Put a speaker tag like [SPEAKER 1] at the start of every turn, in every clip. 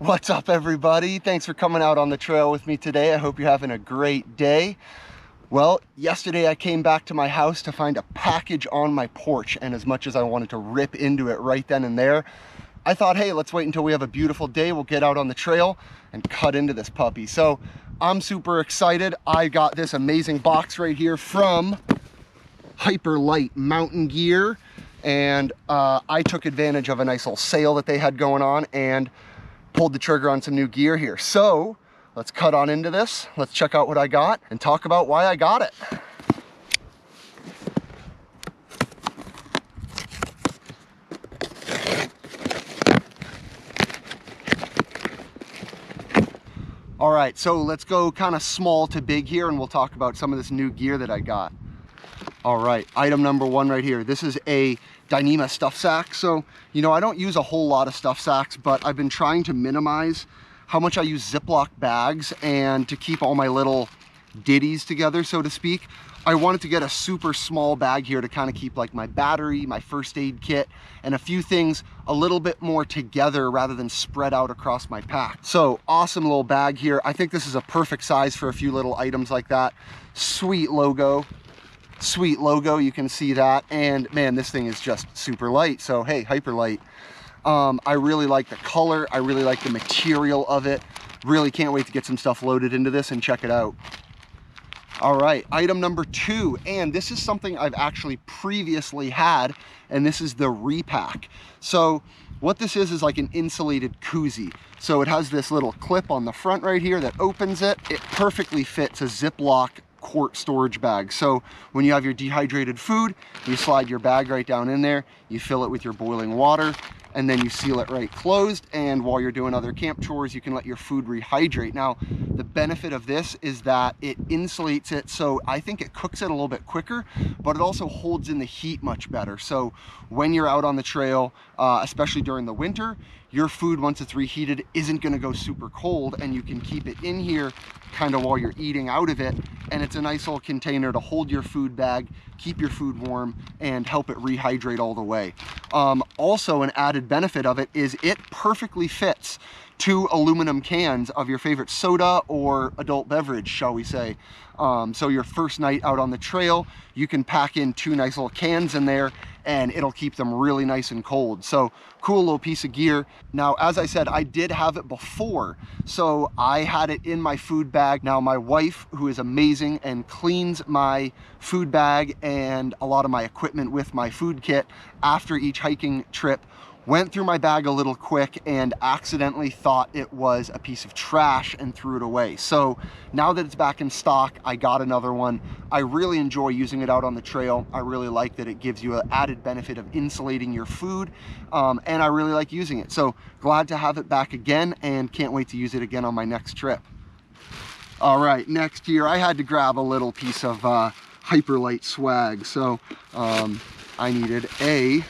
[SPEAKER 1] What's up, everybody? Thanks for coming out on the trail with me today. I hope you're having a great day. Well, yesterday I came back to my house to find a package on my porch, and as much as I wanted to rip into it right then and there, I thought, hey, let's wait until we have a beautiful day. We'll get out on the trail and cut into this puppy. So I'm super excited. I got this amazing box right here from Hyperlite Mountain Gear, and I took advantage of a nice little sale that they had going on and pulled the trigger on some new gear here. So let's cut on into this. Let's check out what I got and talk about why I got it. All right, so let's go kind of small to big here, and we'll talk about some of this new gear that I got. All right, item number one right here. This is a Dyneema stuff sack. So, you know, I don't use a whole lot of stuff sacks, but I've been trying to minimize how much I use Ziploc bags, and to keep all my little ditties together, so to speak, I wanted to get a super small bag here to kind of keep like my battery, my first aid kit, and a few things a little bit more together rather than spread out across my pack. So awesome little bag here. I think this is a perfect size for a few little items like that. Sweet logo, you can see that. And man, this thing is just super light. So hey, Hyperlite. I really like the color. I really like the material of it. Really can't wait to get some stuff loaded into this and check it out. All right, item number two, and this is something I've actually previously had, and this is the repack. So what this is like an insulated koozie. So it has this little clip on the front right here that opens it. It perfectly fits a Ziploc quart storage bag. So when you have your dehydrated food, you slide your bag right down in there, you fill it with your boiling water, and then you seal it right closed. And while you're doing other camp chores, you can let your food rehydrate. Now, the benefit of this is that it insulates it, so I think it cooks it a little bit quicker, but it also holds in the heat much better. So when you're out on the trail, especially during the winter, your food, once it's reheated, isn't gonna go super cold, and you can keep it in here kind of while you're eating out of it. And it's a nice little container to hold your food bag, keep your food warm, and help it rehydrate all the way. Also, an added benefit of it is it perfectly fits 2 aluminum cans of your favorite soda or adult beverage, shall we say. So your first night out on the trail, you can pack in 2 nice little cans in there, and it'll keep them really nice and cold. So cool little piece of gear. Now, as I said, I did have it before, so I had it in my food bag. Now, my wife, who is amazing and cleans my food bag and a lot of my equipment with my food kit after each hiking trip, went through my bag a little quick and accidentally thought it was a piece of trash and threw it away. So now that it's back in stock, I got another one. I really enjoy using it out on the trail. I really like that it gives you an added benefit of insulating your food, and I really like using it. So glad to have it back again, and can't wait to use it again on my next trip. All right, next here, I had to grab a little piece of Hyperlite swag. So I needed a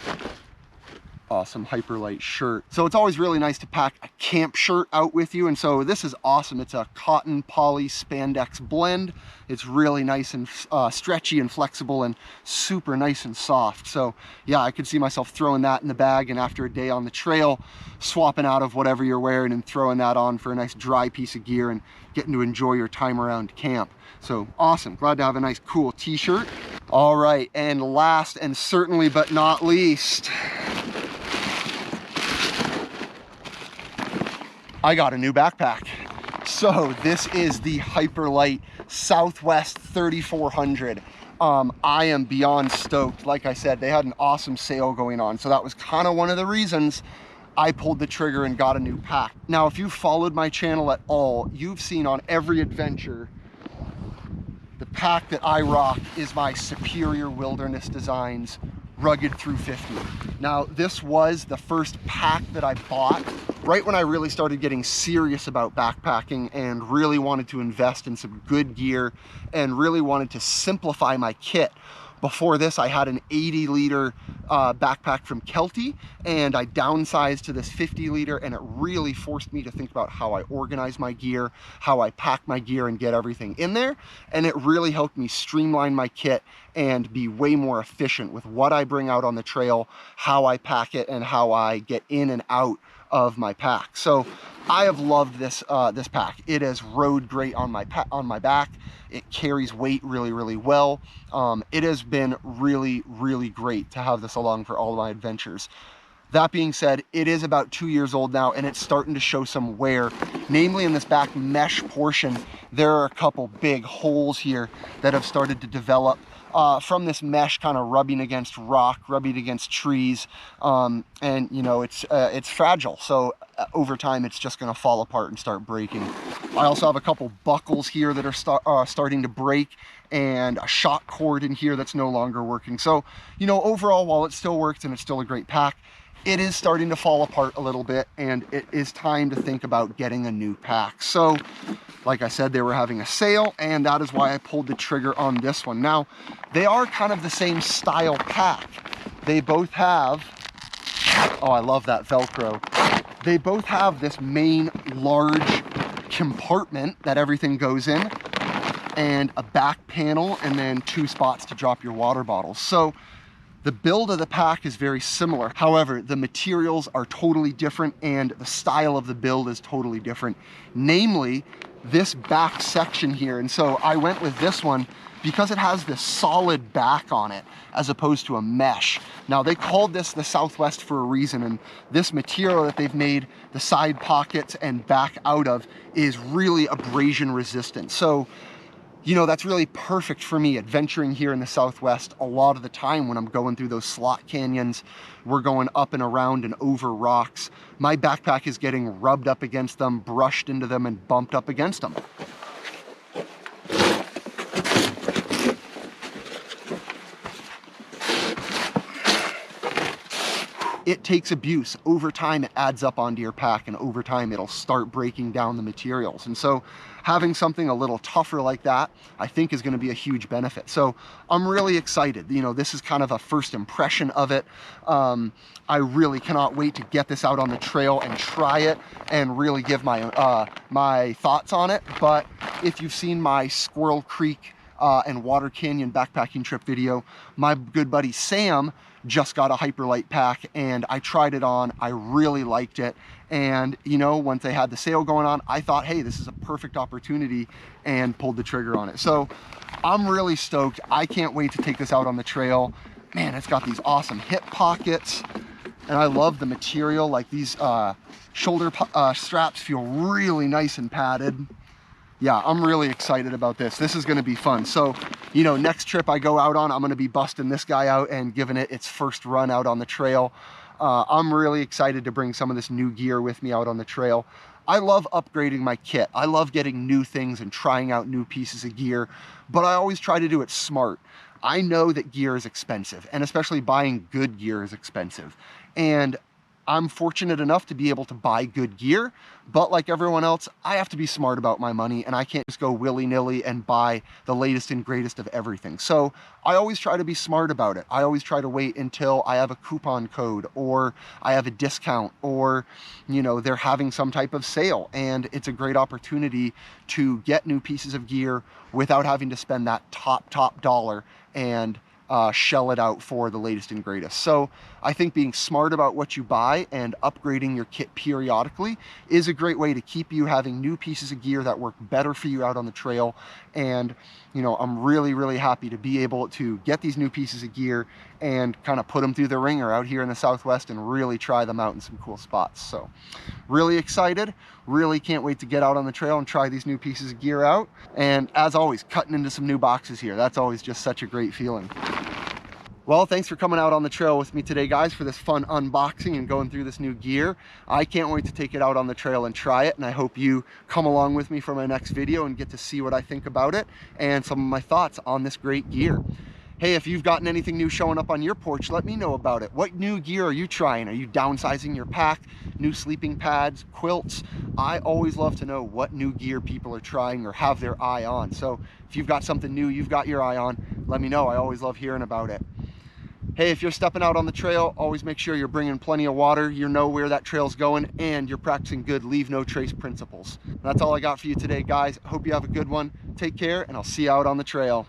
[SPEAKER 1] awesome Hyperlite shirt. So it's always really nice to pack a camp shirt out with you, and so this is awesome. It's a cotton poly spandex blend. It's really nice and stretchy and flexible and super nice and soft. So yeah, I could see myself throwing that in the bag, and after a day on the trail, swapping out of whatever you're wearing and throwing that on for a nice dry piece of gear and getting to enjoy your time around camp. So awesome, glad to have a nice cool t-shirt. All right, and last and certainly but not least, I got a new backpack. So this is the Hyperlite Southwest 3400. I am beyond stoked. Like I said, they had an awesome sale going on, so that was kind of one of the reasons I pulled the trigger and got a new pack. Now, if you've followed my channel at all, you've seen on every adventure, the pack that I rock is my Superior Wilderness Designs Rugged Through 50. Now, this was the first pack that I bought right when I really started getting serious about backpacking and really wanted to invest in some good gear and really wanted to simplify my kit. Before this, I had an 80-liter backpack from Kelty, and I downsized to this 50-liter, and it really forced me to think about how I organize my gear, how I pack my gear and get everything in there, and it really helped me streamline my kit and be way more efficient with what I bring out on the trail, how I pack it, and how I get in and out of my pack. So I have loved this this pack. It has rode great on my back. It carries weight really, really well. It has been really, really great to have this along for all of my adventures. That being said, it is about 2 years old now, and it's starting to show some wear. Namely, in this back mesh portion, there are a couple big holes here that have started to develop from this mesh kind of rubbing against rock, rubbing against trees, and you know, it's fragile. So over time, it's just going to fall apart and start breaking. I also have a couple buckles here that are starting to break, and a shock cord in here that's no longer working. So, you know, overall, while it still works and it's still a great pack, it is starting to fall apart a little bit, and it is time to think about getting a new pack. So, like I said, they were having a sale, and that is why I pulled the trigger on this one. Now, they are kind of the same style pack. They both have, oh, I love that Velcro. They both have this main large compartment that everything goes in, and a back panel, and then 2 spots to drop your water bottles. So, the build of the pack is very similar. However, the materials are totally different, and the style of the build is totally different. Namely, this back section here. And so I went with this one because it has this solid back on it as opposed to a mesh. Now, they called this the Southwest for a reason, and this material that they've made the side pockets and back out of is really abrasion resistant. So, you know, that's really perfect for me adventuring here in the Southwest. A lot of the time when I'm going through those slot canyons, we're going up and around and over rocks. My backpack is getting rubbed up against them, brushed into them, and bumped up against them. It takes abuse. Over time, it adds up onto your pack, and over time, it'll start breaking down the materials. And so having something a little tougher like that, I think is gonna be a huge benefit. So I'm really excited. You know, this is kind of a first impression of it. I really cannot wait to get this out on the trail and try it and really give my, my thoughts on it. But if you've seen my Squirrel Creek and Water Canyon backpacking trip video, my good buddy Sam just got a Hyperlite pack, and I tried it on. I really liked it. And you know, once they had the sale going on, I thought, hey, this is a perfect opportunity, and pulled the trigger on it. So I'm really stoked. I can't wait to take this out on the trail. Man, it's got these awesome hip pockets, and I love the material. Like these shoulder straps feel really nice and padded. Yeah, I'm really excited about this. This is going to be fun. So, you know, next trip I go out on, I'm going to be busting this guy out and giving it its first run out on the trail. I'm really excited to bring some of this new gear with me out on the trail. I love upgrading my kit. I love getting new things and trying out new pieces of gear, but I always try to do it smart. I know that gear is expensive, and especially buying good gear is expensive. And I'm fortunate enough to be able to buy good gear, but like everyone else, I have to be smart about my money, and I can't just go willy-nilly and buy the latest and greatest of everything. So I always try to be smart about it. I always try to wait until I have a coupon code, or I have a discount, or, you know, they're having some type of sale, and it's a great opportunity to get new pieces of gear without having to spend that top dollar and shell it out for the latest and greatest. So I think being smart about what you buy and upgrading your kit periodically is a great way to keep you having new pieces of gear that work better for you out on the trail. And, you know, I'm really, really happy to be able to get these new pieces of gear and kind of put them through the ringer out here in the Southwest and really try them out in some cool spots. So really excited, really can't wait to get out on the trail and try these new pieces of gear out. And as always, cutting into some new boxes here. That's always just such a great feeling. Well, thanks for coming out on the trail with me today, guys, for this fun unboxing and going through this new gear. I can't wait to take it out on the trail and try it, and I hope you come along with me for my next video and get to see what I think about it and some of my thoughts on this great gear. Hey, if you've gotten anything new showing up on your porch, let me know about it. What new gear are you trying? Are you downsizing your pack? New sleeping pads, quilts? I always love to know what new gear people are trying or have their eye on. So if you've got something new you've got your eye on, let me know. I always love hearing about it. Hey, if you're stepping out on the trail, always make sure you're bringing plenty of water, you know where that trail's going, and you're practicing good leave no trace principles. That's all I got for you today, guys. Hope you have a good one. Take care, and I'll see you out on the trail.